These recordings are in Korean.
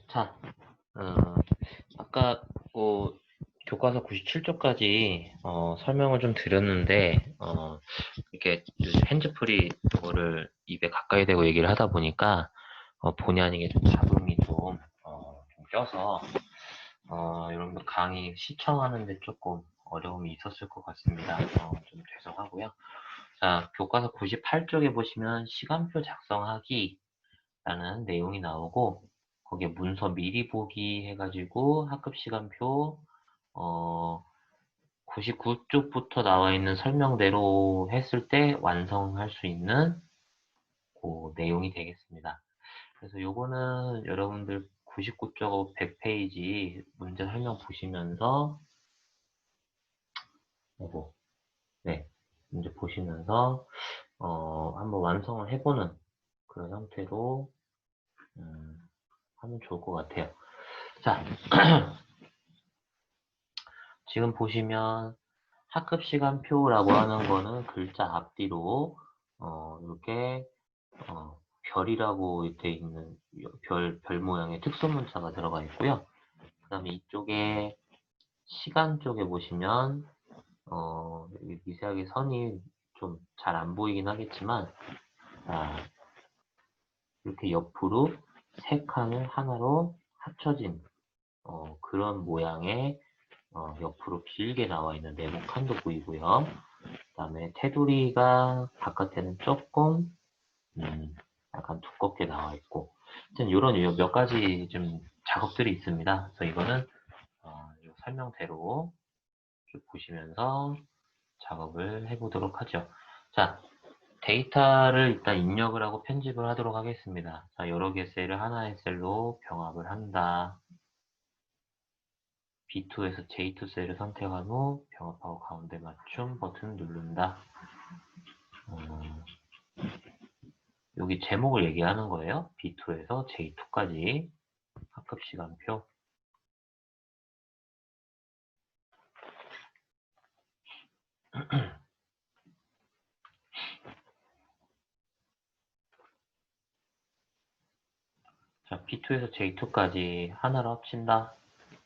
자, 아까 교과서 97쪽까지 설명을 좀 드렸는데 이렇게 핸즈프리 그거를 입에 가까이 대고 얘기를 하다 보니까 본의 아니게 좀 잡음이 좀 껴서 여러분들 강의 시청하는데 조금 어려움이 있었을 것 같습니다. 좀 죄송하고요. 자, 교과서 98쪽에 보시면 시간표 작성하기 라는 내용이 나오고 거기에 문서 미리 보기 해가지고 학급 시간표 99쪽부터 나와 있는 설명대로 했을 때 완성할 수 있는 그 내용이 되겠습니다. 그래서 요거는 여러분들 99쪽 100페이지 문제 설명 보시면서 요거 네 문제 보시면서 한번 완성을 해보는 그런 형태로 하면 좋을 것 같아요. 자, 지금 보시면 학급 시간표라고 하는 거는 글자 앞뒤로 이렇게 별이라고 되어 있는 별 모양의 특수 문자가 들어가 있고요. 그 다음에 이쪽에 시간 쪽에 보시면 여기 미세하게 선이 좀 잘 안 보이긴 하겠지만 이렇게 옆으로 세 칸을 하나로 합쳐진 그런 모양의 옆으로 길게 나와 있는 네모 칸도 보이고요. 그 다음에 테두리가 바깥에는 조금 약간 두껍게 나와 있고 이런 몇 가지 좀 작업들이 있습니다. 그래서 이거는 이 설명대로 쭉 보시면서 작업을 해보도록 하죠. 자, 데이터를 일단 입력을 하고 편집을 하도록 하겠습니다. 자, 여러 개 셀을 하나의 셀로 병합을 한다. B2에서 J2 셀을 선택한 후 병합하고 가운데 맞춤 버튼 누른다. 여기 제목을 얘기하는 거예요. B2에서 J2까지 학급 시간표. 자, B2에서 J2까지 하나로 합친다.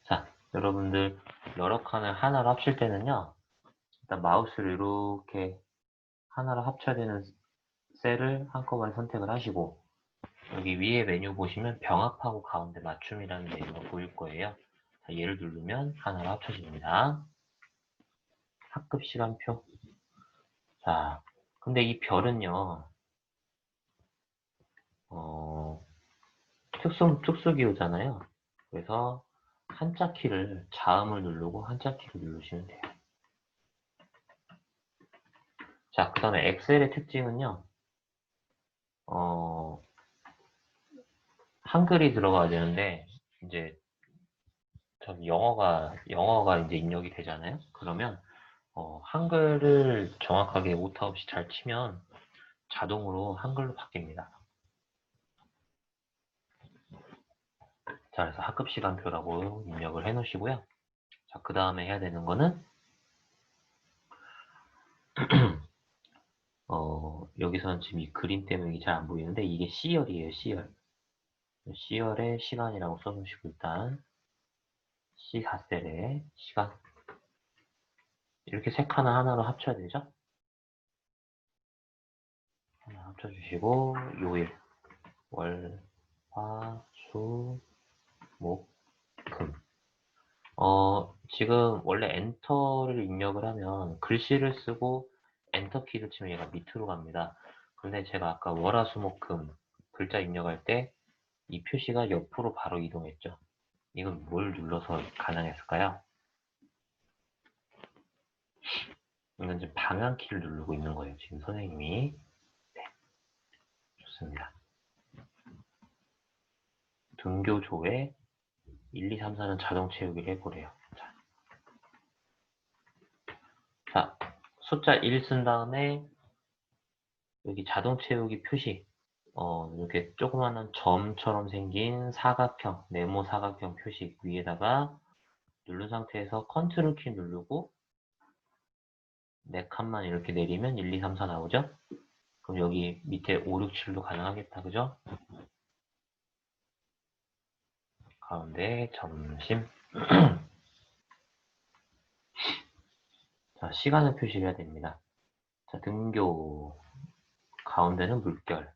자, 여러분들 여러 칸을 하나로 합칠 때는요. 일단 마우스를 이렇게 하나로 합쳐야 되는 셀을 한꺼번에 선택을 하시고 여기 위에 메뉴 보시면 병합하고 가운데 맞춤이라는 메뉴가 보일 거예요. 자, 얘를 누르면 하나로 합쳐집니다. 학급 시간표. 자, 근데 이 별은요, 특수기호잖아요. 그래서 한자 키를, 자음을 누르고 한자 키를 누르시면 돼요. 자, 그 다음에 엑셀의 특징은요, 한글이 들어가야 되는데, 이제, 영어가 이제 입력이 되잖아요? 그러면, 한글을 정확하게 오타 없이 잘 치면 자동으로 한글로 바뀝니다. 자, 그래서 학급 시간표라고 입력을 해 놓으시고요. 자, 그 다음에 해야 되는 거는, 여기서는 지금 이 그림 때문에 잘 안 보이는데, 이게 C열이에요, C열. C열의 시간이라고 써놓으시고, 일단, C4셀의 시간. 이렇게 세 칸을 하나로 합쳐야 되죠? 하나 합쳐주시고, 요일, 월, 화, 수, 목, 금. 지금 원래 엔터를 입력을 하면 글씨를 쓰고 엔터 키를 치면 얘가 밑으로 갑니다. 근데 제가 아까 월화수목금 글자 입력할 때 이 표시가 옆으로 바로 이동했죠. 이건 뭘 눌러서 가능했을까요? 이건 지금 방향키를 누르고 있는 거예요. 지금 선생님이. 네, 좋습니다. 등교조회 1, 2, 3, 4는 자동 채우기를 해보래요. 자, 숫자 1 쓴 다음에 여기 자동 채우기 표시 이렇게 조그마한 점처럼 생긴 사각형, 네모 사각형 표시 위에다가 누른 상태에서 컨트롤 키 누르고 네 칸만 이렇게 내리면 1, 2, 3, 4 나오죠? 그럼 여기 밑에 5, 6, 7도 가능하겠다, 그죠? 가운데 점심. 자, 시간을 표시해야 됩니다. 자, 등교. 가운데는 물결.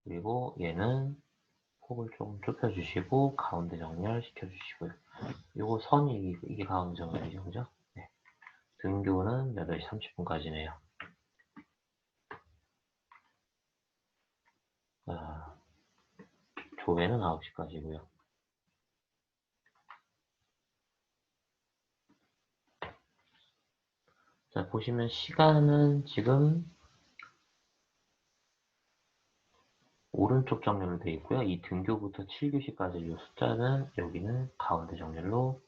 그리고 얘는 폭을 조금 좁혀주시고 가운데 정렬 시켜주시고요. 요거 선이 이게 가운데 정렬이죠, 그죠? 네. 등교는 8시 30분까지네요. 자, 조회는 9시까지고요. 자, 보시면 시간은 지금 오른쪽 정렬로 되어 있고요. 이 등교부터 7교시까지 이 숫자는 여기는 가운데 정렬로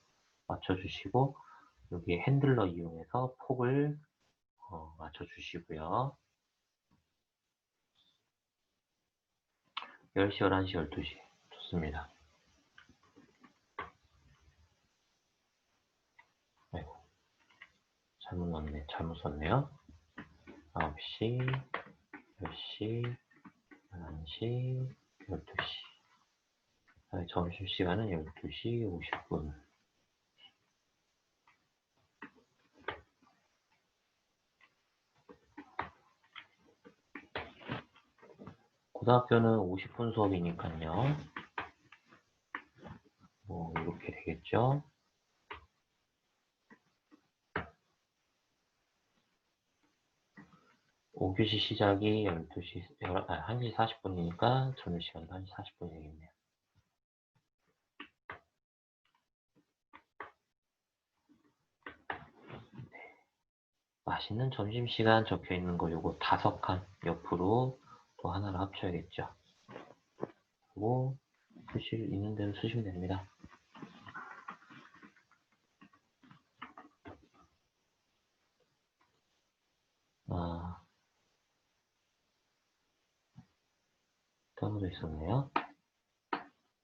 맞춰주시고 여기에 핸들러 이용해서 폭을 맞춰주시고요. 10시, 11시, 12시 좋습니다. 아이고, 잘못 썼네요. 9시, 10시, 11시, 12시. 점심시간은 12시 50분. 고등학교는 50분 수업이니까요. 뭐 이렇게 되겠죠. 5교시 시작이 1시 40분이니까 점심시간도 1시 40분이 되겠네요. 맛있는 점심시간 적혀있는 거 요거 5칸 옆으로 또 하나를 합쳐야겠죠. 그리고 표시를 있는 대로 쓰시면 됩니다. 떨어져 있었네요.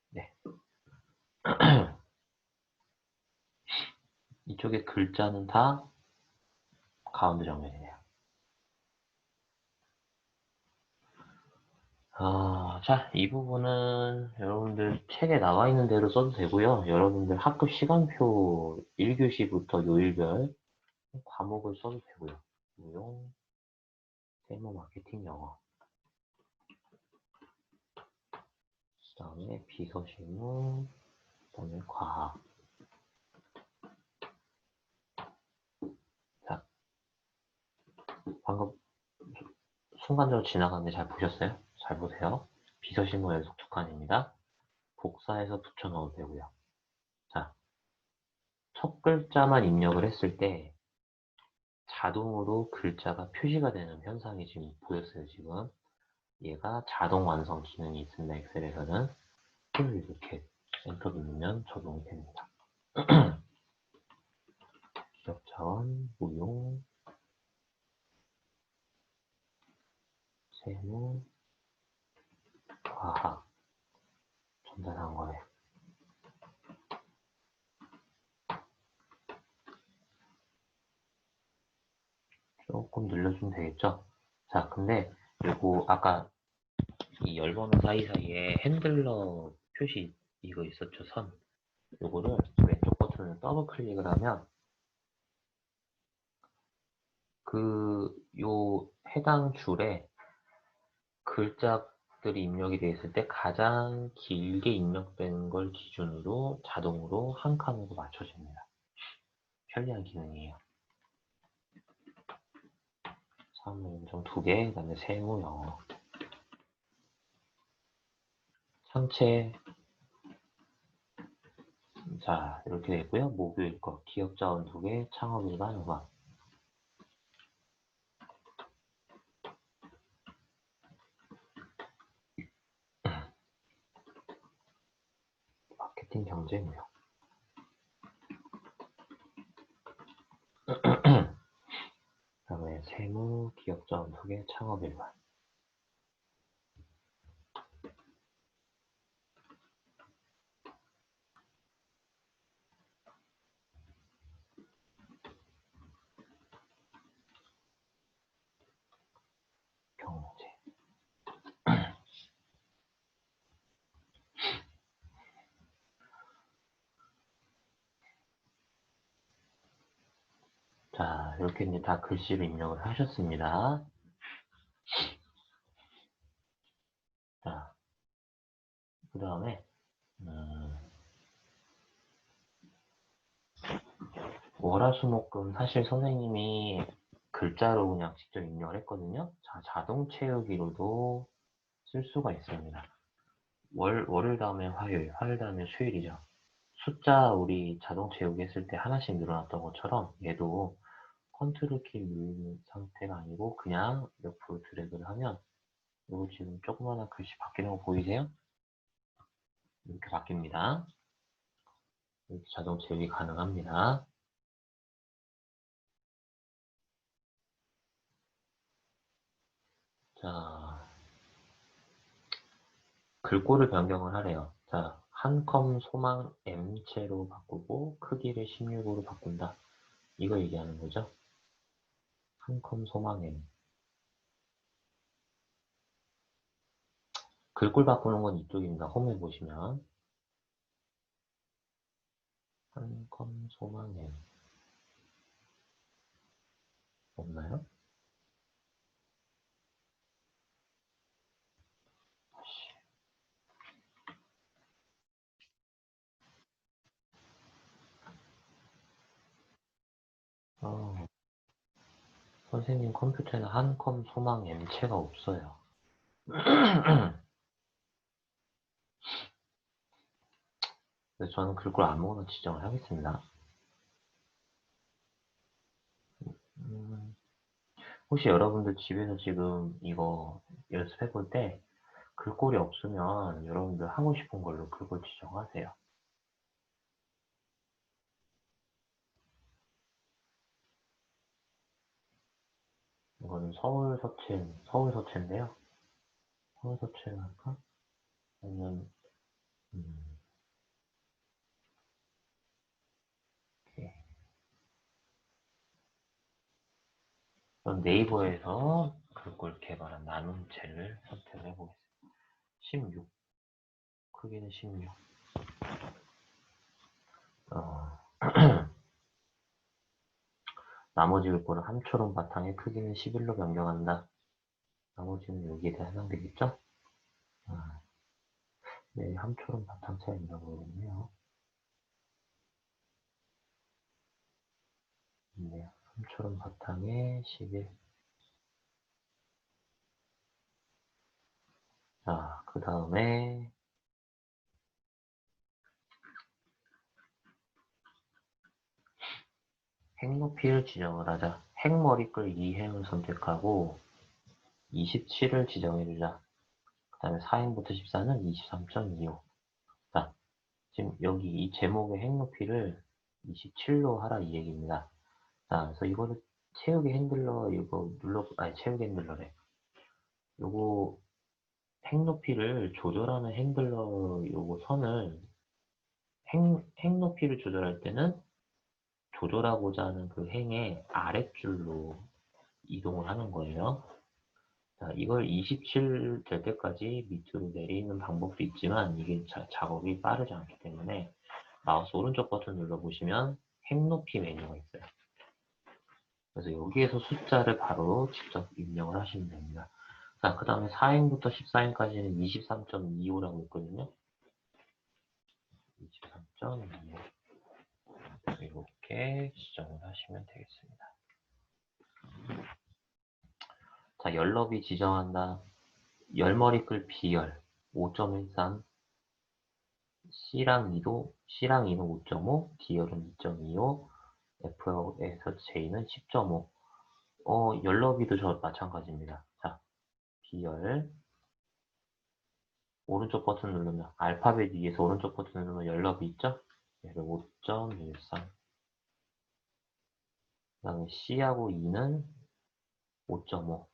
네. 이쪽에 글자는 다 가운데 정렬이네요. 자, 이 부분은 여러분들 책에 나와 있는 대로 써도 되고요. 여러분들 학급 시간표 1교시부터 요일별 과목을 써도 되고요. 무용, 세무, 마케팅, 영어. 그 다음에 비서 실무, 그 다음에 과학. 자, 방금 순간적으로 지나갔는데 잘 보셨어요? 잘 보세요. 비서 실무 연속 2칸입니다. 복사해서 붙여 넣어도 되고요. 자, 첫 글자만 입력을 했을 때 자동으로 글자가 표시가 되는 현상이 지금 보였어요, 지금. 얘가 자동 완성 기능이 있습니다, 엑셀에서는. 이렇게 엔터 누르면 적용이 됩니다. 기업자원, 무용, 세무, 과학, 전자상 거래. 조금 늘려주면 되겠죠? 자, 근데 요거 아까 이 열번호 사이사이에 핸들러 표시 이거 있었죠, 선. 요거를 왼쪽 버튼을 더블 클릭을 하면 요 해당 줄에 글자들이 입력이 되어 있을 때 가장 길게 입력된 걸 기준으로 자동으로 한 칸으로 맞춰집니다. 편리한 기능이에요. 사무인정 2개, 그 다음에 세무, 영어. 상체, 자, 이렇게 되고요. 목요일 거, 기업자원 2개, 창업일반 5만. 마케팅 경제 무역. 그 다음에 세무, 기업자원 2개, 창업일반. 경제. 자, 이렇게 이제 다 글씨를 입력을 하셨습니다. 자, 그 다음에, 월화수목금 사실 선생님이 글자로 그냥 직접 입력을 했거든요. 자, 자동 채우기로도 쓸 수가 있습니다. 월요일 다음에 화요일, 화요일 다음에 수요일이죠. 숫자 우리 자동 채우기 했을 때 하나씩 늘어났던 것처럼 얘도 컨트롤 키 누른 상태가 아니고 그냥 옆으로 드래그를 하면 이거 지금 조그마한 글씨 바뀌는 거 보이세요? 이렇게 바뀝니다. 이렇게 자동 채우기 가능합니다. 자, 글꼴을 변경을 하래요. 자, 한 컴 소망 M체로 바꾸고 크기를 16으로 바꾼다. 이거 얘기하는 거죠. 한 컴 소망 M. 글꼴 바꾸는 건 이쪽입니다. 홈에 보시면 한 컴 소망 M 없나요? 어, 선생님 컴퓨터에는 한 컴 소망 M체가 없어요. 그래서 저는 글꼴 아무거나 지정을 하겠습니다. 혹시 여러분들 집에서 지금 이거 연습해 볼 때 글꼴이 없으면 여러분들 하고 싶은 걸로 글꼴 지정하세요. 이거는 서울 서체인데요. 서울 서체를 할까? 아니면, 음, 이렇게. 그럼 네이버에서 글꼴 개발한 나눔체를 선택을 해보겠습니다. 16. 크기는 16. 나머지 글꼴은 함초롱 바탕의 크기는 11로 변경한다. 나머지는 여기에 다 해당되겠죠? 아, 네, 함초롱 바탕 차이라고 그러네요. 네, 함초롱 바탕에 11. 자, 그 다음에 행높이를 지정을 하자. 행머리글 2행을 선택하고 27을 지정해주자. 그 다음에 4행부터 14는 23.25. 자, 지금 여기 이 제목의 행높이를 27로 하라 이 얘기입니다. 자, 그래서 이거를 채우기 핸들러 이거 채우기 핸들러래. 요거 행높이를 조절하는 핸들러 요거 선을 행높이를 조절할 때는 조절하고자 하는 그 행의 아랫줄로 이동을 하는 거예요. 자, 이걸 27 될 때까지 밑으로 내리는 방법도 있지만 이게 작업이 빠르지 않기 때문에 마우스 오른쪽 버튼 눌러보시면 행높이 메뉴가 있어요. 그래서 여기에서 숫자를 바로 직접 입력을 하시면 됩니다. 자, 그 다음에 4행부터 14행까지는 23.25라고 있거든요. 23.25 이렇게 지정을 하시면 되겠습니다. 자, 열너비 지정한다. 열머리끌 B열 5.13 C랑 2는 5.5 D열은 2.25 F에서 J는 10.5 열너비도 저 마찬가지입니다. 자, B열 오른쪽 버튼 누르면 알파벳 위에서 오른쪽 버튼 누르면 열너비 있죠? 얘를 5.13 그 다음에 C하고 2는 5.5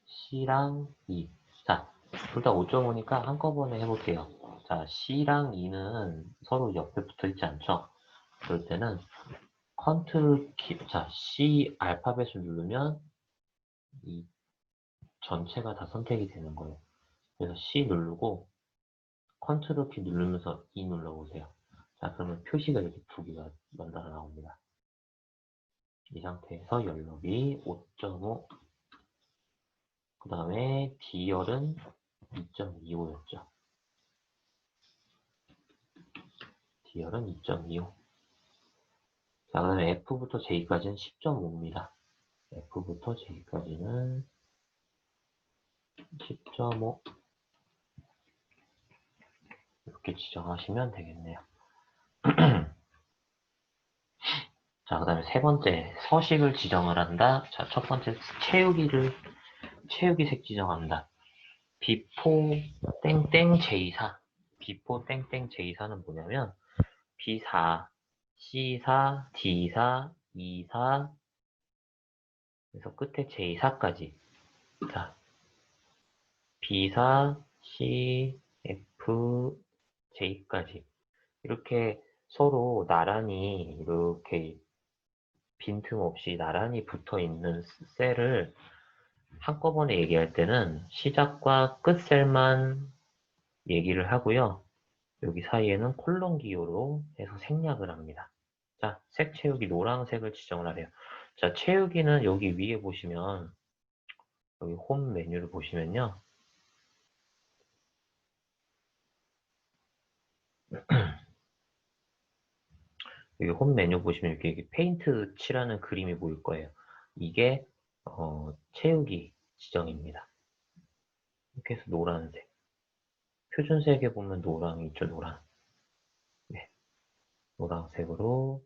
C랑 2 자, 둘 다 5.5니까 한꺼번에 해볼게요. 자, C랑 2는 서로 옆에 붙어 있지 않죠? 그럴 때는 컨트롤 키, 자, C 알파벳을 누르면 이 전체가 다 선택이 되는 거예요. 그래서 C 누르고 컨트롤 키 누르면서 E 눌러보세요. 자, 그러면 표시가 이렇게 두 개가 연달아 나옵니다. 이 상태에서 열lov이 5.5, 그 다음에 D열은 2.25였죠. D열은 2.25. 자, 그 다음에 F부터 J까지는 10.5입니다. F부터 J까지는 10.5 이렇게 지정하시면 되겠네요. 자, 그 다음에 세 번째, 서식을 지정을 한다. 자, 첫 번째, 채우기 색 지정한다. 비포 땡땡 J4. 비포 땡땡 J4는 뭐냐면, B4, C4, D4, E4, 그래서 끝에 J4까지. 자, B4, C, F, J까지. 이렇게 서로 나란히 이렇게 빈틈없이 나란히 붙어 있는 셀을 한꺼번에 얘기할 때는 시작과 끝 셀만 얘기를 하고요. 여기 사이에는 콜론 기호로 해서 생략을 합니다. 자, 색 채우기 노란색을 지정을 하래요. 자, 채우기는 여기 위에 보시면 여기 홈 메뉴를 보시면요. 여기 홈 메뉴 보시면 이렇게 페인트 칠하는 그림이 보일 거예요. 이게 채우기 지정입니다. 이렇게 해서 노란색. 표준색에 보면 노랑이 있죠, 노랑. 네, 노란색으로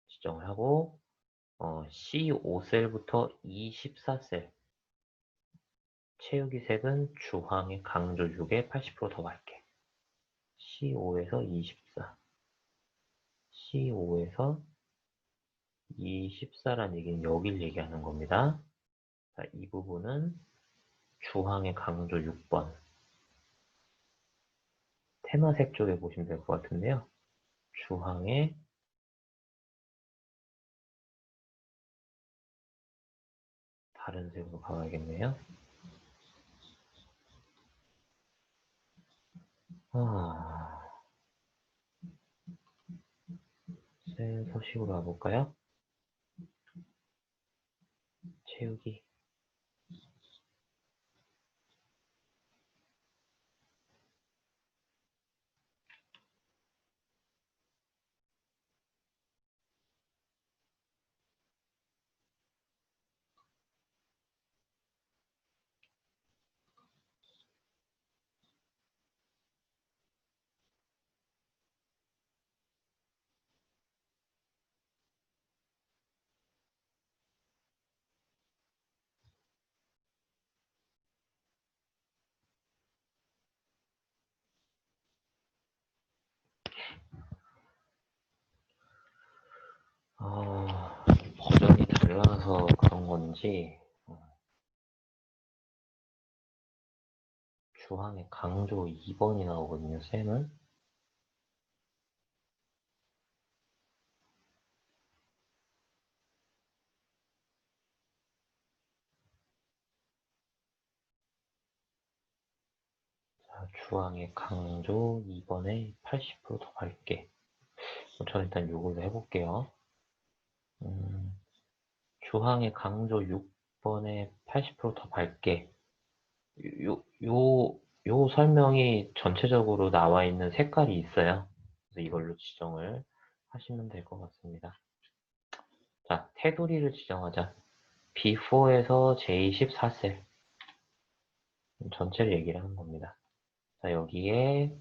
지정을 하고 C5셀부터 24셀 채우기 색은 주황의 강조 6에 80%더 밝게. C5에서 24. C5에서 24란 얘기는 여길 얘기하는 겁니다. 자, 이 부분은 주황의 강조 6번. 테마색 쪽에 보시면 될 것 같은데요. 주황의 다른 색으로 가야겠네요. 셀 서식으로 가볼까요? 채우기. 버전이 달라서 그런 건지 주황의 강조 2번이 나오거든요, 셈은. 자, 주황의 강조 2번에 80%더 밝게. 저는 일단 이걸로 해볼게요. 주황의 강조 6번에 80%더 밝게. 요 설명이 전체적으로 나와 있는 색깔이 있어요. 그래서 이걸로 지정을 하시면 될 것 같습니다. 자, 테두리를 지정하자. B4에서 J14셀. 전체를 얘기를 하는 겁니다. 자, 여기에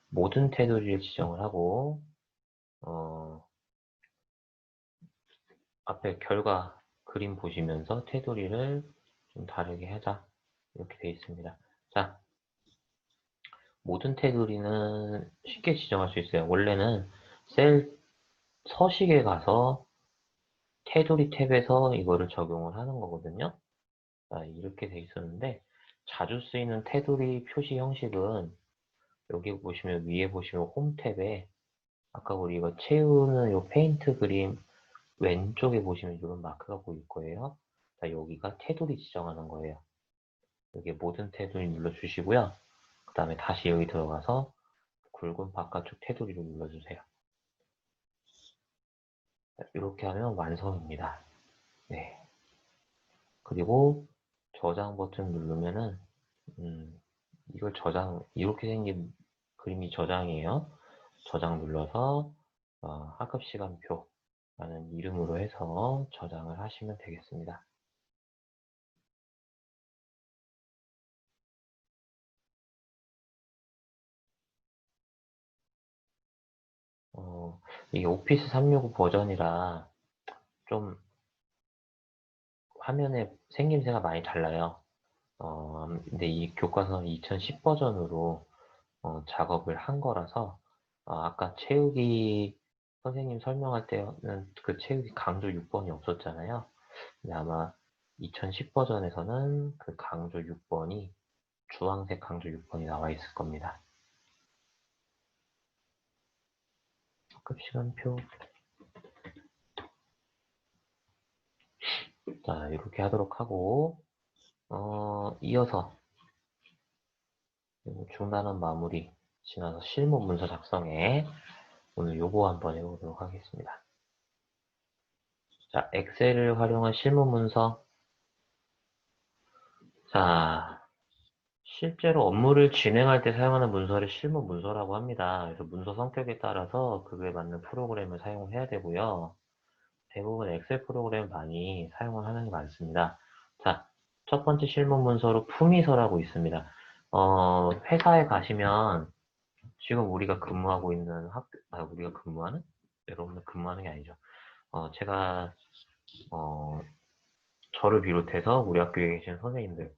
모든 테두리를 지정을 하고, 앞에 결과 그림 보시면서 테두리를 좀 다르게 하자. 이렇게 되어 있습니다. 자, 모든 테두리는 쉽게 지정할 수 있어요. 원래는 셀 서식에 가서 테두리 탭에서 이거를 적용을 하는 거거든요. 자, 이렇게 돼 있었는데 자주 쓰이는 테두리 표시 형식은 여기 보시면 위에 보시면 홈 탭에 아까 우리 이거 채우는 요 페인트 그림 왼쪽에 보시면 이런 마크가 보일 거예요. 자, 여기가 테두리 지정하는 거예요. 여기 모든 테두리 눌러주시고요. 그 다음에 다시 여기 들어가서 굵은 바깥쪽 테두리를 눌러주세요. 이렇게 하면 완성입니다. 네. 그리고 저장 버튼 누르면은 이걸 이렇게 생긴 그림이 저장이에요. 저장 눌러서 학급 시간표라는 이름으로 해서 저장을 하시면 되겠습니다. 이게 오피스 365 버전이라 좀 화면에 생김새가 많이 달라요. 근데 이 교과서는 2010 버전으로 작업을 한 거라서 아까 채우기 선생님 설명할 때는 그 채우기 강조 6번이 없었잖아요. 근데 아마 2010 버전에서는 그 강조 6번이 주황색 강조 6번이 나와 있을 겁니다. 학급시간표. 자, 이렇게 하도록 하고 이어서 중단원 마무리 지나서 실무 문서 작성에 오늘 요거 한번 해보도록 하겠습니다. 자, 엑셀을 활용한 실무 문서. 자, 실제로 업무를 진행할 때 사용하는 문서를 실무 문서라고 합니다. 그래서 문서 성격에 따라서 그거에 맞는 프로그램을 사용해야 되고요. 대부분 엑셀 프로그램 많이 사용을 하는 게 많습니다. 자, 첫 번째 실무 문서로 품위서라고 있습니다. 회사에 가시면 지금 우리가 근무하고 있는 우리가 근무하는? 여러분들 근무하는 게 아니죠. 제가, 저를 비롯해서 우리 학교에 계신 선생님들,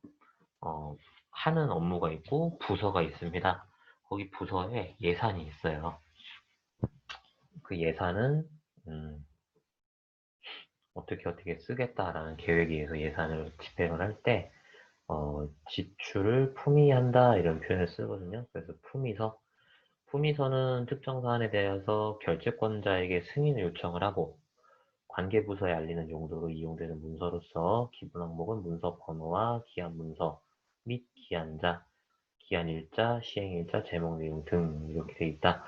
하는 업무가 있고 부서가 있습니다. 거기 부서에 예산이 있어요. 그 예산은, 어떻게 쓰겠다라는 계획에 의해서 예산을 집행을 할 때, 지출을 품위한다 이런 표현을 쓰거든요. 그래서 품위서는 특정 사안에 대해서 결재권자에게 승인을 요청을 하고 관계부서에 알리는 용도로 이용되는 문서로서 기본 항목은 문서 번호와 기한 문서 및 기한자, 기한일자, 시행일자, 제목 내용 등 이렇게 돼 있다.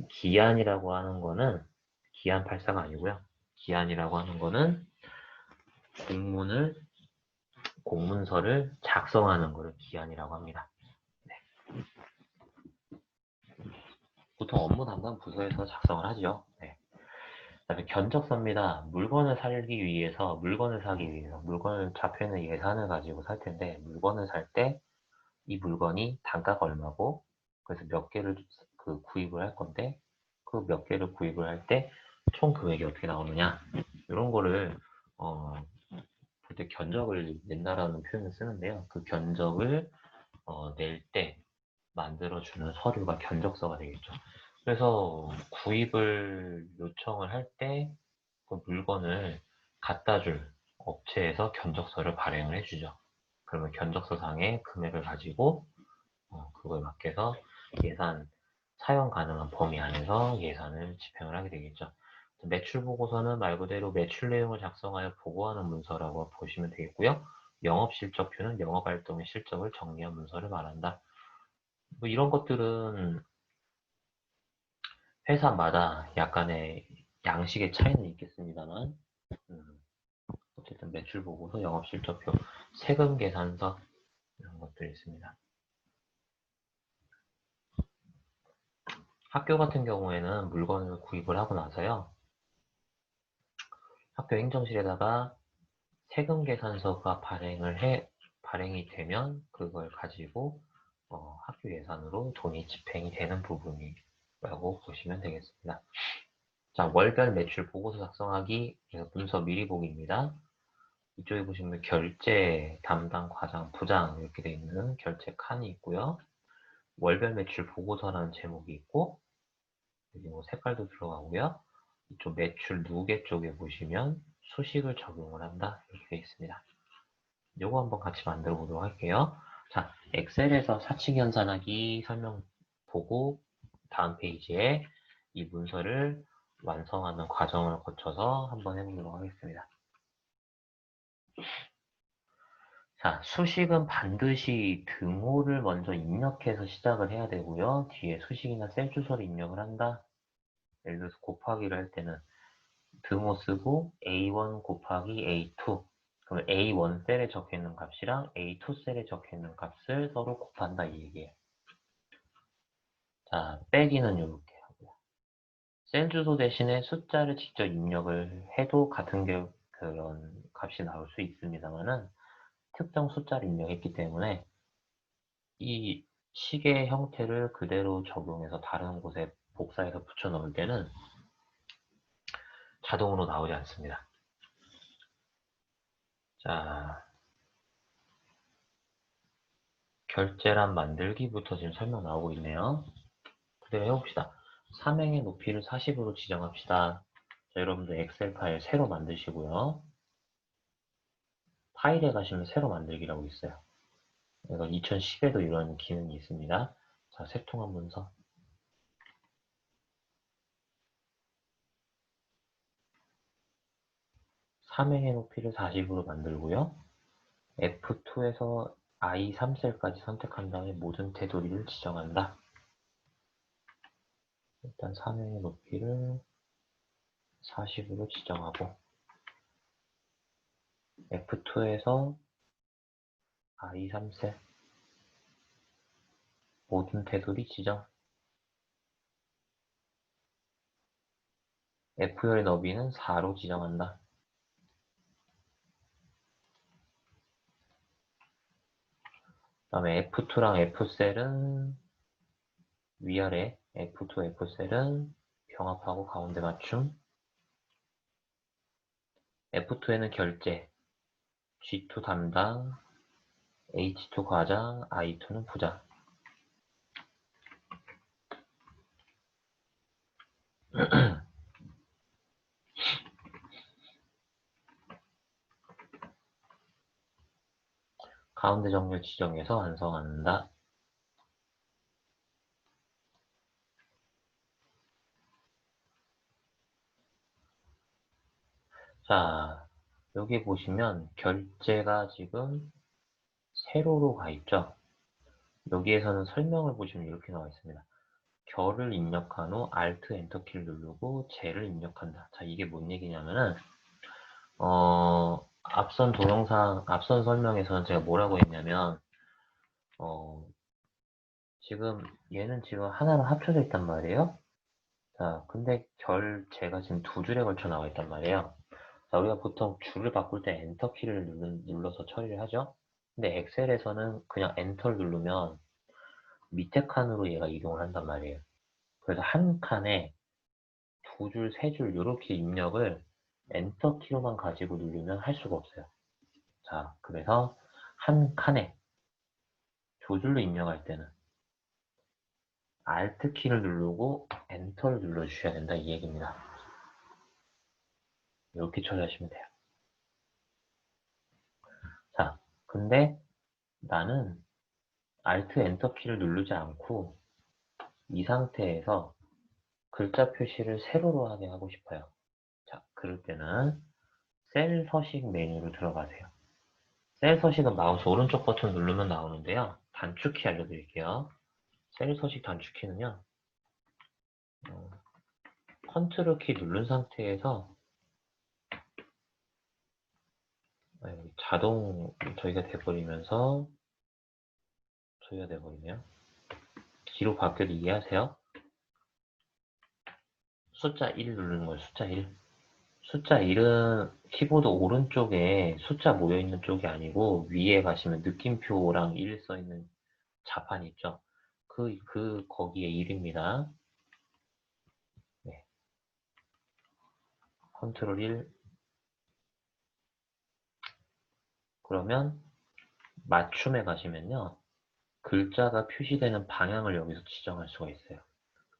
기한이라고 하는 거는 기한 84가 아니고요. 기한이라고 하는 거는 공문서를 작성하는 것을 기한이라고 합니다. 네. 보통 업무 담당 부서에서 작성을 하죠. 네. 그다음에 견적서입니다. 물건을 사기 위해서, 물건을 잡혀있는 예산을 가지고 살 텐데, 물건을 살 때 이 물건이 단가가 얼마고, 그래서 몇 개를 구입을 할 건데, 그 몇 개를 구입을 할 때 총 금액이 어떻게 나오느냐, 이런 거를 볼 때 견적을 낸다라는 표현을 쓰는데요. 그 견적을 낼 때 만들어주는 서류가 견적서가 되겠죠. 그래서 구입을 요청을 할 때 그 물건을 갖다 줄 업체에서 견적서를 발행을 해주죠. 그러면 견적서상의 금액을 가지고 그거에 맞게서 사용 가능한 범위 안에서 예산을 집행을 하게 되겠죠. 매출 보고서는 말 그대로 매출 내용을 작성하여 보고하는 문서라고 보시면 되겠고요. 영업 실적표는 영업 활동의 실적을 정리한 문서를 말한다. 뭐 이런 것들은 회사마다 약간의 양식의 차이는 있겠습니다만, 어쨌든 매출 보고서, 영업 실적표, 세금 계산서 이런 것들이 있습니다. 학교 같은 경우에는 물건을 구입을 하고 나서요, 학교 행정실에다가 세금 계산서가 발행이 되면 그걸 가지고 학교 예산으로 돈이 집행이 되는 부분이라고 보시면 되겠습니다. 자, 월별 매출 보고서 작성하기, 그래서 문서 미리 보기입니다. 이쪽에 보시면 결제 담당 과장 부장 이렇게 되어 있는 결제 칸이 있고요. 월별 매출 보고서라는 제목이 있고, 여기 뭐 색깔도 들어가고요. 이쪽 매출 누계 쪽에 보시면 수식을 적용을 한다 이렇게 되어 있습니다. 요거 한번 같이 만들어 보도록 할게요. 자, 엑셀에서 사칙 연산하기 설명 보고 다음 페이지에 이 문서를 완성하는 과정을 거쳐서 한번 해보도록 하겠습니다. 자, 수식은 반드시 등호를 먼저 입력해서 시작을 해야 되고요. 뒤에 수식이나 셀 주소를 입력을 한다. 예를 들어서 곱하기를 할 때는 등호 쓰고 A1 곱하기 A2. 그럼 A1 셀에 적혀있는 값이랑 A2 셀에 적혀있는 값을 서로 곱한다 이 얘기예요. 자, 빼기는 이렇게 하고요. 셀 주소 대신에 숫자를 직접 입력을 해도 같은 그런 값이 나올 수 있습니다만은 특정 숫자를 입력했기 때문에 이 식의 형태를 그대로 적용해서 다른 곳에 복사해서 붙여 넣을 때는 자동으로 나오지 않습니다. 자, 결제란 만들기부터 지금 설명 나오고 있네요. 그대로 해봅시다. 삼행의 높이를 40으로 지정합시다. 자, 여러분들 엑셀 파일 새로 만드시고요. 파일에 가시면 새로 만들기라고 있어요. 이건 2010에도 이런 기능이 있습니다. 자, 새통한 문서. 삼행의 높이를 40으로 만들고요. F2에서 I3셀까지 선택한 다음에 모든 테두리를 지정한다. 일단 삼행의 높이를 40으로 지정하고 F2에서 I3셀 모든 테두리 지정. F열의 너비는 4로 지정한다. 그 다음에 F2랑 F셀은 위아래, F2, F셀은 병합하고 가운데 맞춤. F2에는 결제, G2 담당, H2 과장, I2는 부장. 가운데 정렬 지정해서 완성한다. 자, 여기 보시면 결제가 지금 세로로 가 있죠. 여기에서는 설명을 보시면 이렇게 나와 있습니다. 결을 입력한 후 Alt Enter 키를 누르고 젤을 입력한다. 자, 이게 뭔 얘기냐면은 앞선 동영상, 앞선 설명에서는 제가 뭐라고 했냐면 지금 얘는 지금 하나로 합쳐져 있단 말이에요. 자, 근데 제가 지금 두 줄에 걸쳐 나와 있단 말이에요. 자, 우리가 보통 줄을 바꿀 때 엔터 키를 눌러서 처리를 하죠. 근데 엑셀에서는 그냥 엔터를 누르면 밑에 칸으로 얘가 이동을 한단 말이에요. 그래서 한 칸에 두 줄, 세 줄 이렇게 입력을 엔터 키로만 가지고 누르면 할 수가 없어요. 자, 그래서 한 칸에 두 줄로 입력할 때는 Alt 키를 누르고 엔터를 눌러주셔야 된다 이 얘기입니다. 이렇게 처리하시면 돼요. 자, 근데 나는 Alt 엔터 키를 누르지 않고 이 상태에서 글자 표시를 세로로 하게 하고 싶어요. 자, 그럴 때는 셀 서식 메뉴로 들어가세요. 셀 서식은 마우스 오른쪽 버튼 누르면 나오는데요. 단축키 알려드릴게요. 셀 서식 단축키는요. 컨트롤 키 누른 상태에서 자동 저희가 돼버리면서 저희가 돼버리네요. 뒤로 바뀌어도 이해하세요? 숫자 1 누르는 거예요. 숫자 1. 숫자 1은 키보드 오른쪽에 숫자 모여있는 쪽이 아니고 위에 가시면 느낌표랑 1 써있는 자판 있죠? 거기에 1입니다. 네. 컨트롤 1. 그러면 맞춤에 가시면요. 글자가 표시되는 방향을 여기서 지정할 수가 있어요.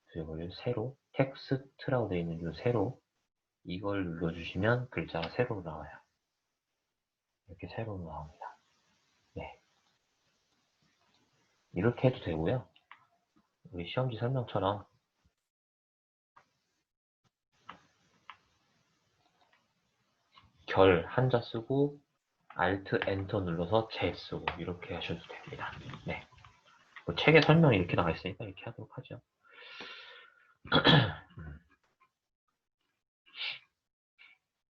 그리고 세로, 텍스트라고 되어 있는 이 세로, 이걸 눌러주시면 글자가 세로로 나와요. 이렇게 세로로 나옵니다. 네. 이렇게 해도 되고요. 우리 시험지 설명처럼 결 한자 쓰고 Alt Enter 눌러서 제 쓰고 이렇게 하셔도 됩니다. 네. 뭐 책에 설명이 이렇게 나와 있으니까 이렇게 하도록 하죠.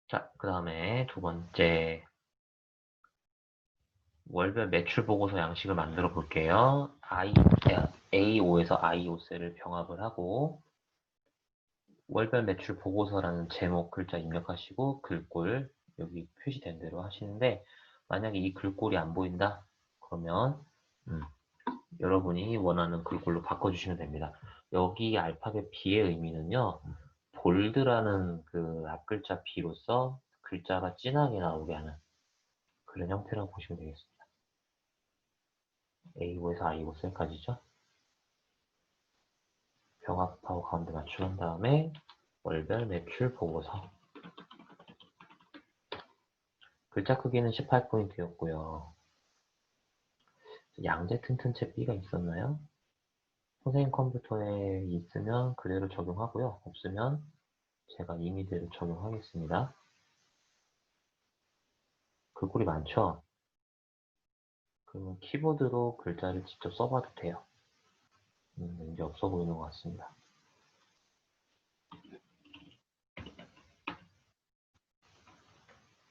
자, 그 다음에 두 번째, 월별 매출 보고서 양식을 만들어 볼게요. A5에서 I5 셀을 병합을 하고, 월별 매출 보고서라는 제목 글자 입력하시고, 글꼴, 여기 표시된 대로 하시는데, 만약에 이 글꼴이 안 보인다? 그러면, 여러분이 원하는 글꼴로 바꿔주시면 됩니다. 여기 알파벳 B의 의미는요, 볼드라는 그 앞글자 B로서 글자가 진하게 나오게 하는 그런 형태라고 보시면 되겠습니다. A5에서 I5 셀까지죠. 병합하고 가운데 맞춤한 다음에 월별 매출 보고서. 글자 크기는 18포인트였고요. 양재 튼튼체 B가 있었나요? 선생님 컴퓨터에 있으면 그대로 적용하고요. 없으면 제가 임의대로 적용하겠습니다. 글꼴이 많죠? 그러면 키보드로 글자를 직접 써봐도 돼요. 왠지 없어 보이는 것 같습니다.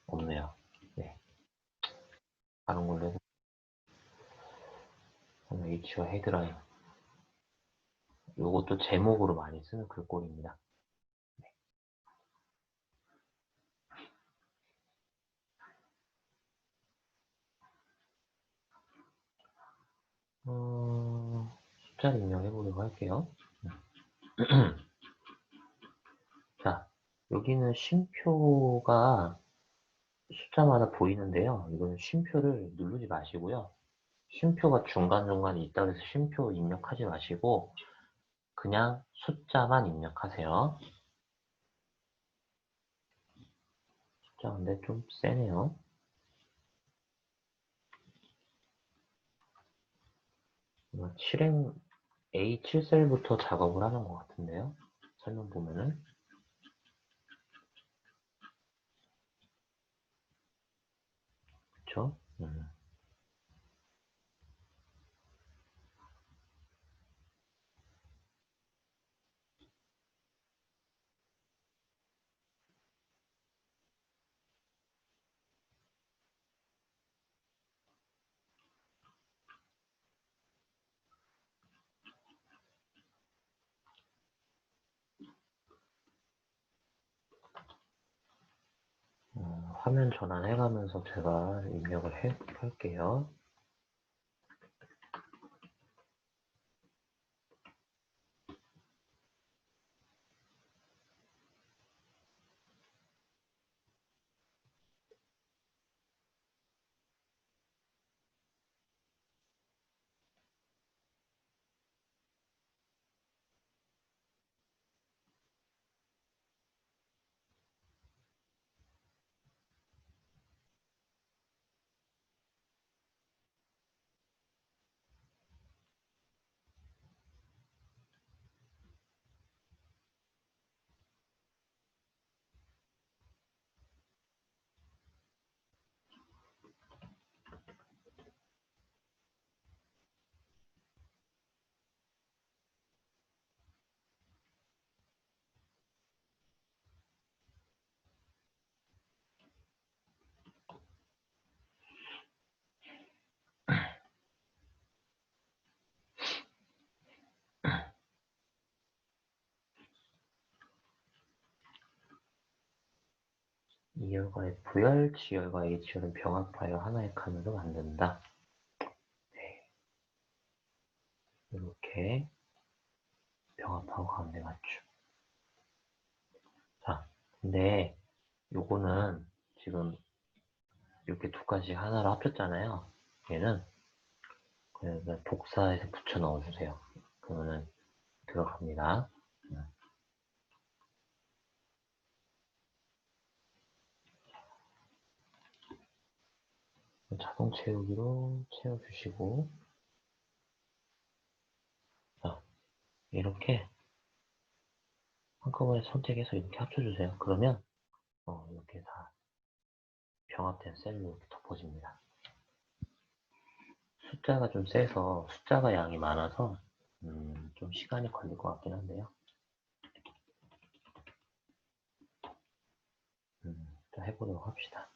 없네요. 네. 다른 걸로 해서 H와 헤드라인. 이것도 제목으로 많이 쓰는 글꼴입니다. 네. 숫자를 입력해 보려고 할게요. 자, 여기는 쉼표가 숫자마다 보이는데요. 이거는 쉼표를 누르지 마시고요. 쉼표가 중간중간에 있다고 해서 쉼표 입력하지 마시고 그냥 숫자만 입력하세요. 숫자 근데 좀 세네요. 실행 A7셀부터 작업을 하는 것 같은데요. 설명 보면은. 그쵸? 화면 전환해가면서 제가 입력을 할게요. E열과 F열, G열과 H열은 병합하여 하나의 칸으로 만든다. 네. 이렇게 병합하고 가운데 맞춤. 자, 근데 요거는 지금 이렇게 두 가지 하나로 합쳤잖아요. 얘는 그냥 복사해서 붙여 넣어주세요. 그러면은 들어갑니다. 자동 채우기로 채워주시고, 자, 이렇게 한꺼번에 선택해서 이렇게 합쳐주세요. 그러면 이렇게 다 병합된 셀로 이렇게 덮어집니다. 숫자가 좀 세서 숫자가 양이 많아서 좀 시간이 걸릴 것 같긴 한데요. 해보도록 합시다.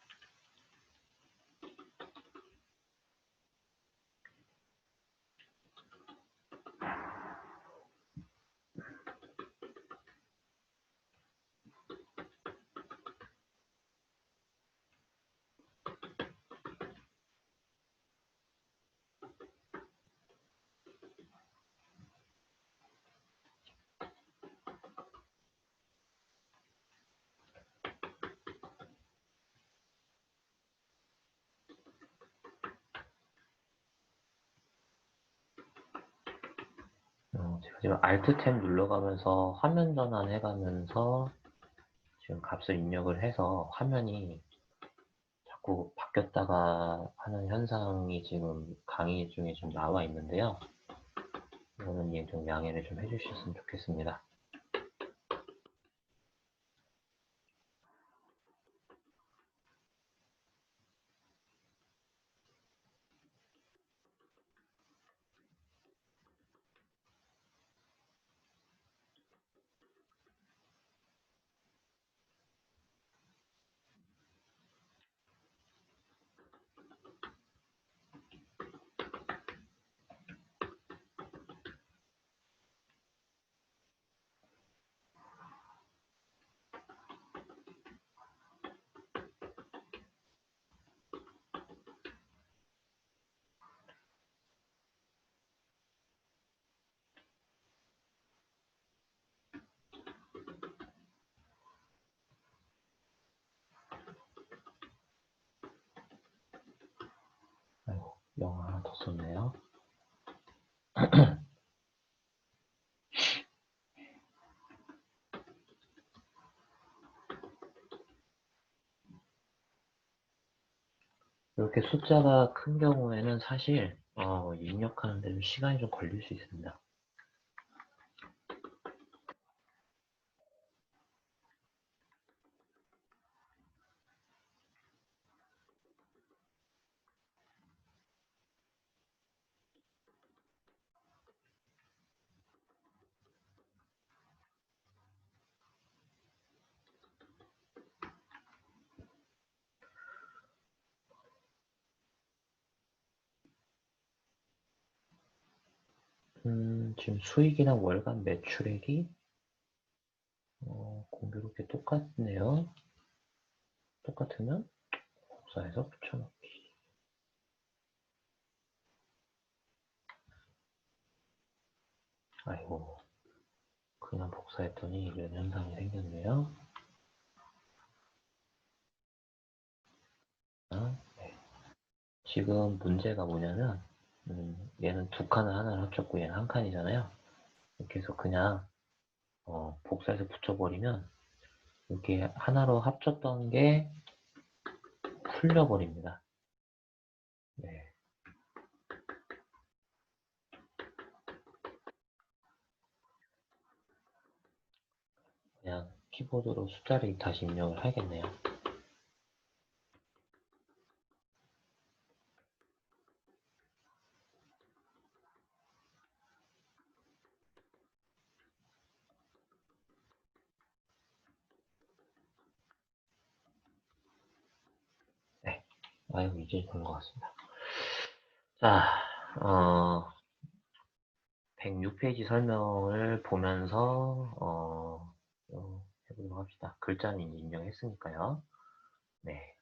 제가 지금 Alt 탭 눌러가면서 화면 전환 해가면서 지금 값을 입력을 해서 화면이 자꾸 바뀌었다가 하는 현상이 지금 강의 중에 좀 나와 있는데요. 이거는 좀 양해를 좀 해주셨으면 좋겠습니다. 아이고, 영어 하나 더 썼네요. 이렇게 숫자가 큰 경우에는 사실 입력하는 데 좀 시간이 좀 걸릴 수 있습니다. 지금 수익이랑 월간 매출액이 공교롭게 똑같네요. 똑같으면 복사해서 붙여넣기. 아이고, 그냥 복사했더니 이런 현상이 생겼네요. 네. 지금 문제가 뭐냐면 얘는 두 칸을 하나를 합쳤고 얘는 한 칸이잖아요. 이렇게 해서 그냥 복사해서 붙여버리면 이렇게 하나로 합쳤던 게 풀려버립니다. 네. 그냥 키보드로 숫자를 다시 입력을 해야겠네요. 네. 아유, 이제 된 것 같습니다. 자, 106페이지 설명을 보면서 해보도록 합시다. 글자는 이제 입력했으니까요. 네.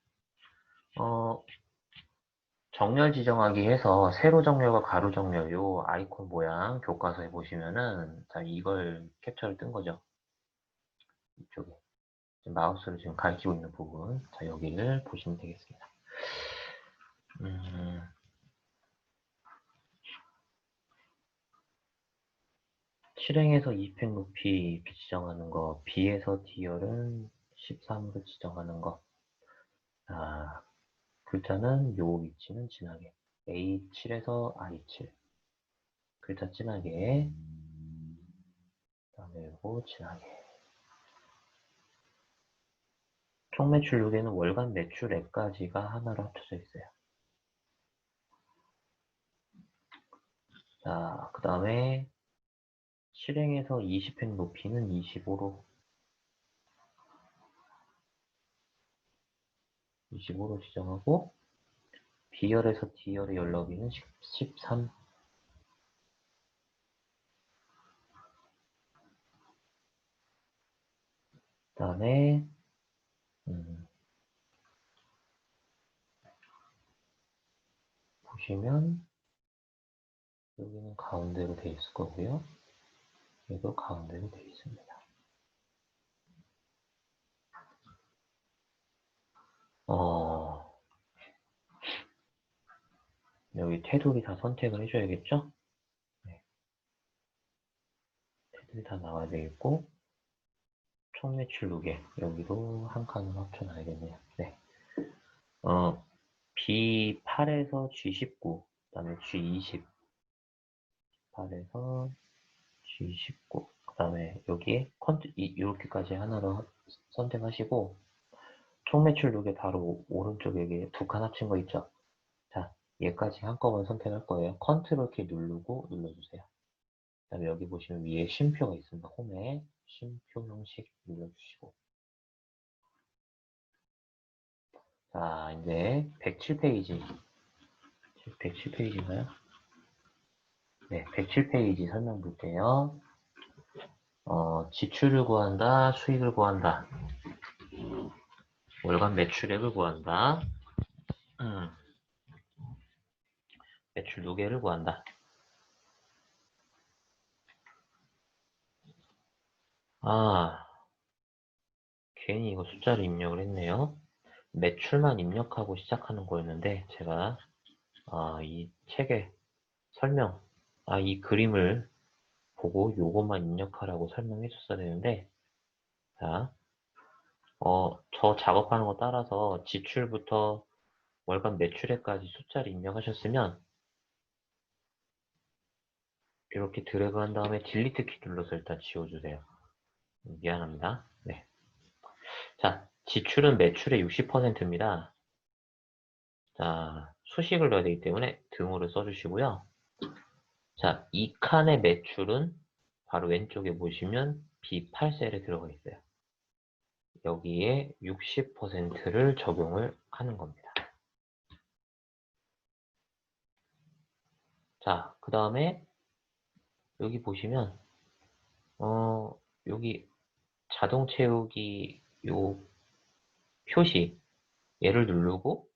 정렬 지정하기 해서 세로 정렬과 가로 정렬 요 아이콘 모양 교과서에 보시면은 자 이걸 캡처를 뜬 거죠. 이쪽에 지금 마우스로 지금 가리키고 있는 부분, 자 여기를 보시면 되겠습니다. 실행에서 2팩 높이 지정하는 거, B에서 D열은 13으로 지정하는 거. 아, 글자는 요 위치는 진하게 A7에서 I7 글자 진하게, 그다음에 요거 진하게. 총 매출록에는 월간 매출액까지가 하나로 합쳐져 있어요. 자, 그 다음에 실행에서 20팩 높이는 25로, 25로 지정하고 B열에서 D열의 연러비는 13. 그 다음에 보시면 여기는 가운데로 돼 있을 거고요. 얘도 가운데로 돼 있습니다. 여기 테두리 다 선택을 해줘야겠죠? 네. 테두리 다 나와야 되겠고, 총 매출 누계 여기도 한 칸을 합쳐놔야겠네요. 네. B8에서 G19, 그 다음에 G20, 8에서 G19, 그 다음에 여기에 이렇게까지 하나로 선택하시고, 총 매출 누계 바로 오른쪽에 여기 두 칸 합친 거 있죠? 자, 얘까지 한꺼번에 선택할 거예요. 컨트롤 키 누르고 눌러주세요. 그 다음에 여기 보시면 위에 쉼표가 있습니다. 홈에 쉼표 형식 눌러주시고. 자, 이제 107페이지. 107페이지인가요? 네, 107페이지 설명 볼게요. 지출을 구한다, 수익을 구한다. 월간 매출액을 구한다. 매출 누계를 구한다. 괜히 이거 숫자를 입력을 했네요. 매출만 입력하고 시작하는 거였는데 제가 이 책의 설명, 이 그림을 보고 요것만 입력하라고 설명해 줬어야 되는데, 자, 저 작업하는 거 따라서 지출부터 월간 매출액까지 숫자를 입력하셨으면 이렇게 드래그 한 다음에 딜리트 키 눌러서 일단 지워주세요. 미안합니다. 네. 자, 지출은 매출의 60%입니다. 자, 수식을 넣어야 되기 때문에 등호를 써주시고요. 자, 이 칸의 매출은 바로 왼쪽에 보시면 B8셀에 들어가 있어요. 여기에 60%를 적용을 하는 겁니다. 자, 그 다음에 여기 보시면 여기 자동 채우기 요 표시 얘를 누르고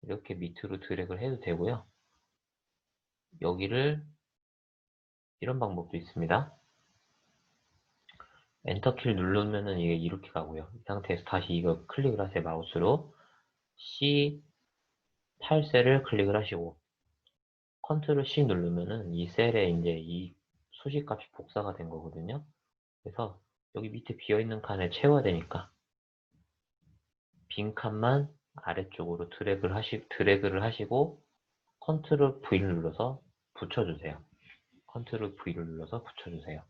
이렇게 밑으로 드래그를 해도 되고요. 여기를 이런 방법도 있습니다. 엔터키를 누르면은 이게 이렇게 가고요. 이 상태에서 다시 이거 클릭을 하세요. 마우스로 C8셀을 클릭을 하시고 컨트롤 C 누르면은 이 셀에 이제 이 수식값이 복사가 된 거거든요. 그래서 여기 밑에 비어있는 칸을 채워야 되니까 빈 칸만 아래쪽으로 드래그를 하시고 컨트롤 V를 눌러서 붙여주세요. 컨트롤 V를 눌러서 붙여주세요.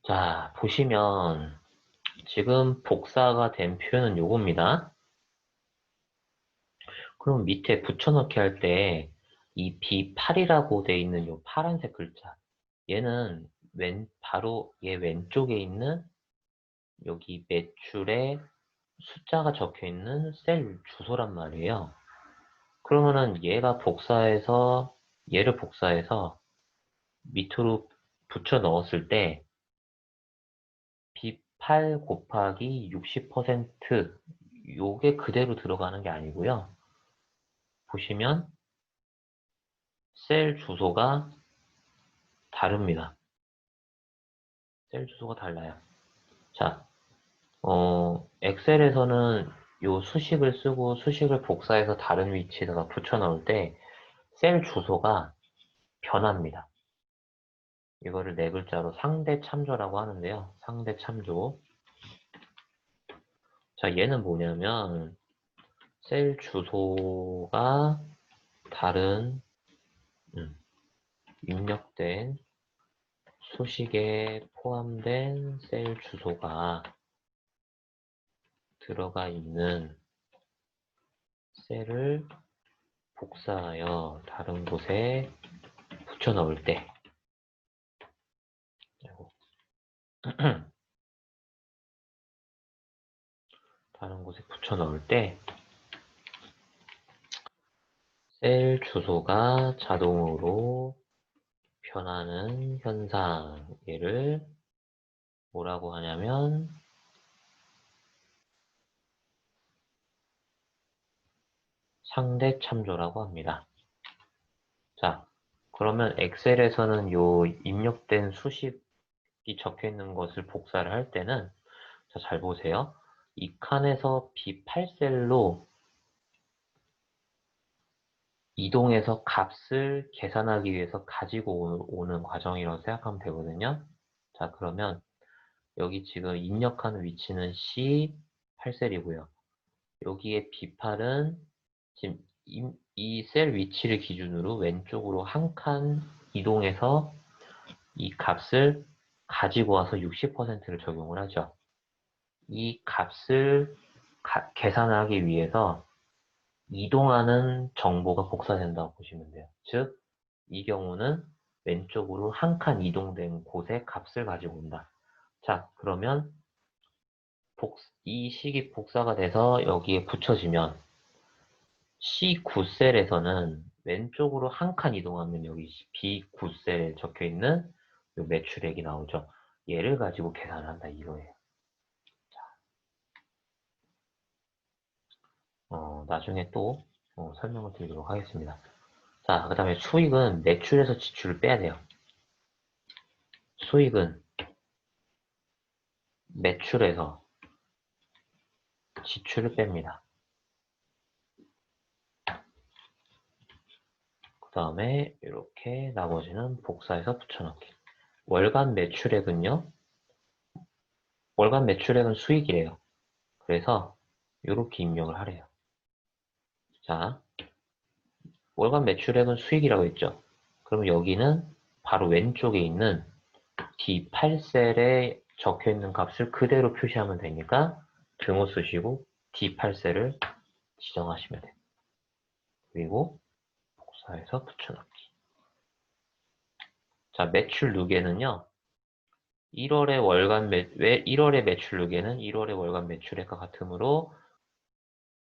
자, 보시면 지금 복사가 된 표현은 요겁니다. 그럼 밑에 붙여넣기 할 때 이 B8이라고 되어 있는 요 파란색 글자 얘는 바로 얘 왼쪽에 있는 여기 매출에 숫자가 적혀 있는 셀 주소란 말이에요. 그러면은 얘를 복사해서 밑으로 붙여 넣었을 때 B8 곱하기 60% 요게 그대로 들어가는 게 아니고요. 보시면 셀 주소가 다릅니다. 셀 주소가 달라요. 자, 엑셀에서는 요 수식을 쓰고 수식을 복사해서 다른 위치에다가 붙여 넣을 때 셀 주소가 변합니다. 이거를 네 글자로 상대 참조라고 하는데요. 상대 참조. 자, 얘는 뭐냐면 셀 주소가 다른 입력된 수식에 포함된 셀 주소가 들어가 있는 셀을 복사하여 다른 곳에 붙여 넣을 때 다른 곳에 붙여 넣을 때 셀 주소가 자동으로 변하는 현상, 얘를 뭐라고 하냐면 상대 참조라고 합니다. 자, 그러면 엑셀에서는 요 입력된 수식이 적혀 있는 것을 복사를 할 때는, 자, 잘 보세요. 이 칸에서 B8셀로 이동해서 값을 계산하기 위해서 가지고 오는 과정이라고 생각하면 되거든요. 자, 그러면 여기 지금 입력하는 위치는 C8셀이고요. 여기에 B8은 지금 이 셀 위치를 기준으로 왼쪽으로 한 칸 이동해서 이 값을 가지고 와서 60%를 적용을 하죠. 이 값을 계산하기 위해서 이동하는 정보가 복사된다고 보시면 돼요. 즉, 이 경우는 왼쪽으로 한 칸 이동된 곳에 값을 가지고 온다. 자, 그러면 이 식이 복사가 돼서 여기에 붙여지면 C9셀에서는 왼쪽으로 한 칸 이동하면 여기 B9셀에 적혀 있는 이 매출액이 나오죠. 얘를 가지고 계산을 한다 이거예요. 나중에 또 설명을 드리도록 하겠습니다. 자, 그 다음에 수익은 매출에서 지출을 빼야 돼요. 수익은 매출에서 지출을 뺍니다. 그 다음에 이렇게 나머지는 복사해서 붙여넣기. 월간 매출액은요, 월간 매출액은 수익이래요. 그래서 이렇게 입력을 하래요. 자, 월간 매출액은 수익이라고 했죠. 그럼 여기는 바로 왼쪽에 있는 D8셀에 적혀 있는 값을 그대로 표시하면 되니까 등호 쓰시고 D8셀을 지정하시면 돼요. 그리고 복사해서 붙여넣기. 자, 매출 누계는요. 1월의 매출 누계는 1월의 월간 매출액과 같으므로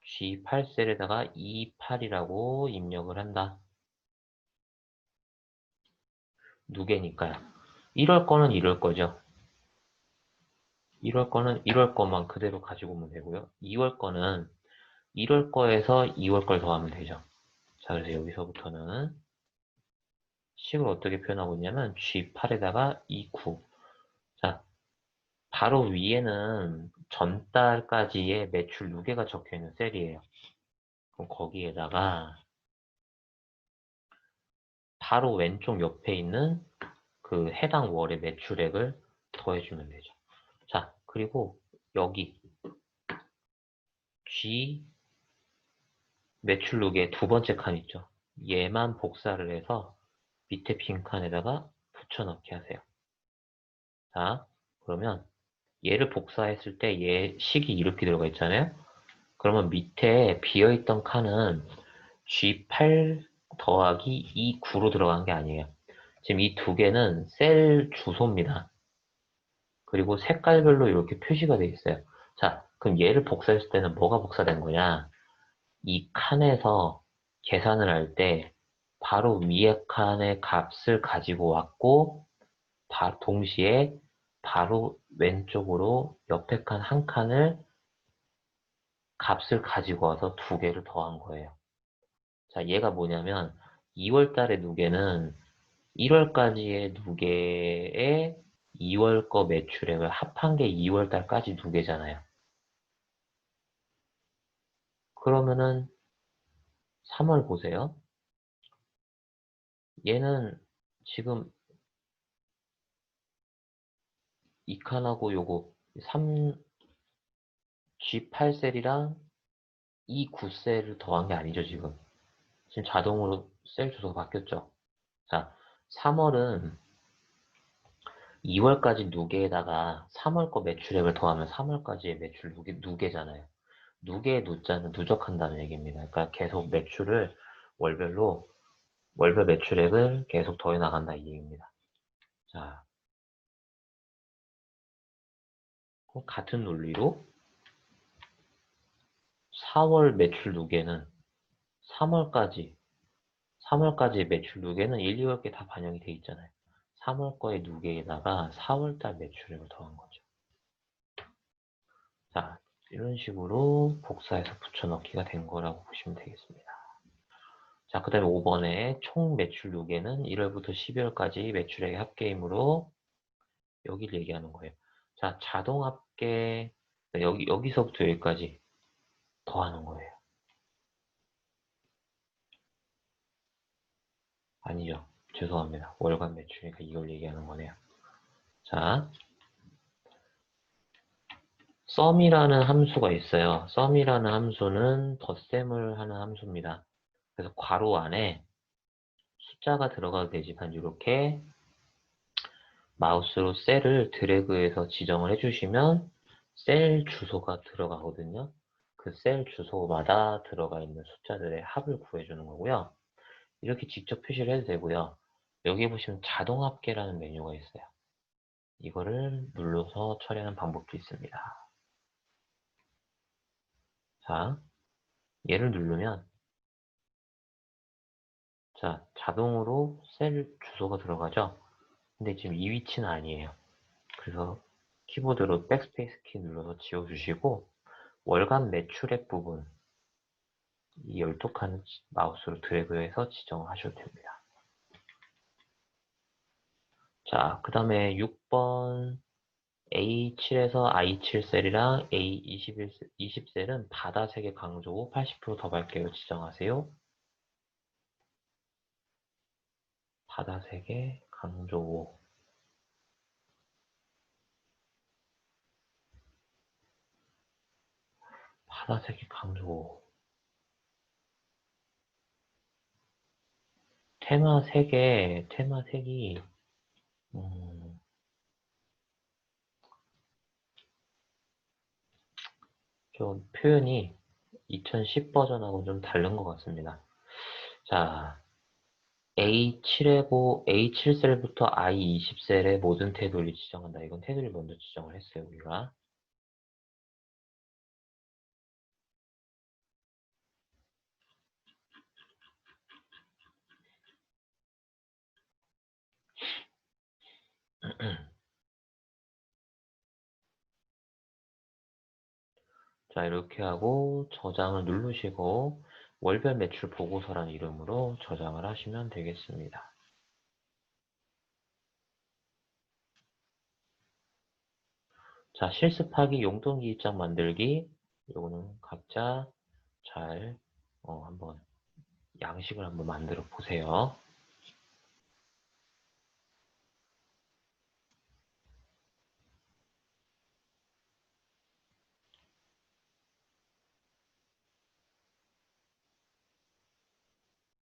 G8셀에다가 28이라고 입력을 한다. 누계니까요. 1월 거는 1월 거죠. 1월 거는 1월 거만 그대로 가지고 오면 되고요. 2월 거는 1월 거에서 2월 걸 더하면 되죠. 자, 그래서 여기서부터는 식을 어떻게 표현하고 있냐면 G8에다가 29. 자, 바로 위에는 전달까지의 매출 누계가 적혀 있는 셀이에요. 그럼 거기에다가 바로 왼쪽 옆에 있는 그 해당 월의 매출액을 더해주면 되죠. 자, 그리고 여기 G 매출 누계 두 번째 칸 있죠. 얘만 복사를 해서 밑에 빈 칸에다가 붙여넣기 하세요. 자, 그러면 얘를 복사했을 때 얘 식이 이렇게 들어가 있잖아요. 그러면 밑에 비어있던 칸은 G8 더하기 29로 들어간 게 아니에요. 지금 이 두 개는 셀 주소입니다. 그리고 색깔별로 이렇게 표시가 되어 있어요. 자, 그럼 얘를 복사했을 때는 뭐가 복사된 거냐? 이 칸에서 계산을 할 때 바로 위에 칸의 값을 가지고 왔고 동시에 바로 왼쪽으로 옆에 칸 한 칸을 값을 가지고 와서 두 개를 더한 거예요. 자, 얘가 뭐냐면 2월 달의 누계는 1월까지의 누계에 2월 거 매출액을 합한 게 2월 달까지 누계잖아요. 그러면은 3월 보세요. 얘는 지금 이 칸하고 요거 G8셀이랑 이 9셀을 더한 게 아니죠, 지금. 지금 자동으로 셀 주소가 바뀌었죠. 자, 3월은 2월까지 누계에다가 3월 거 매출액을 더하면 3월까지의 매출 누계잖아요. 누계의 누자는 누적한다는 얘기입니다. 그러니까 계속 매출을 월별로 월별 매출액을 계속 더해 나간다 이 얘기입니다. 자, 같은 논리로 4월 매출 누계는 3월까지 매출 누계는 1, 2월께 다 반영이 돼 있잖아요. 3월 거의 누계에다가 4월달 매출액을 더한 거죠. 자, 이런 식으로 복사해서 붙여넣기가 된 거라고 보시면 되겠습니다. 자, 그 다음에 5번에 총 매출 누계는 1월부터 12월까지 매출액의 합계이므로 여기를 얘기하는 거예요. 자, 자동 합계 여기서부터 여기까지 더하는 거예요. 아니죠. 죄송합니다. 월간 매출이니까 이걸 얘기하는 거네요. 자, sum이라는 함수가 있어요. sum이라는 함수는 덧셈을 하는 함수입니다. 그래서 괄호 안에 숫자가 들어가도 되지만 이렇게 마우스로 셀을 드래그해서 지정을 해주시면 셀 주소가 들어가거든요. 그 셀 주소마다 들어가 있는 숫자들의 합을 구해주는 거고요. 이렇게 직접 표시를 해도 되고요. 여기 보시면 자동 합계라는 메뉴가 있어요. 이거를 눌러서 처리하는 방법도 있습니다. 자, 얘를 누르면 자, 자동으로 셀 주소가 들어가죠. 근데 지금 이 위치는 아니에요. 그래서 키보드로 백스페이스 키 눌러서 지워주시고 월간 매출액 부분 이 12칸 마우스로 드래그해서 지정을 하셔도 됩니다. 자, 그 다음에 6번 A7에서 I7 셀이랑 A21 20셀은 바다 색의 강조 80%더 밝게로 지정하세요. 바다 색의 강조 바다 색의 강조 테마 색이 좀 표현이 2010 버전하고 좀 다른 것 같습니다. 자, A7셀부터 I20셀의 모든 테두리 지정한다. 이건 테두리 먼저 지정을 했어요, 우리가. 자, 이렇게 하고 저장을 누르시고 월별 매출 보고서라는 이름으로 저장을 하시면 되겠습니다. 자, 실습하기 용돈기 입장 만들기. 요거는 각자 잘 한번 양식을 한번 만들어 보세요.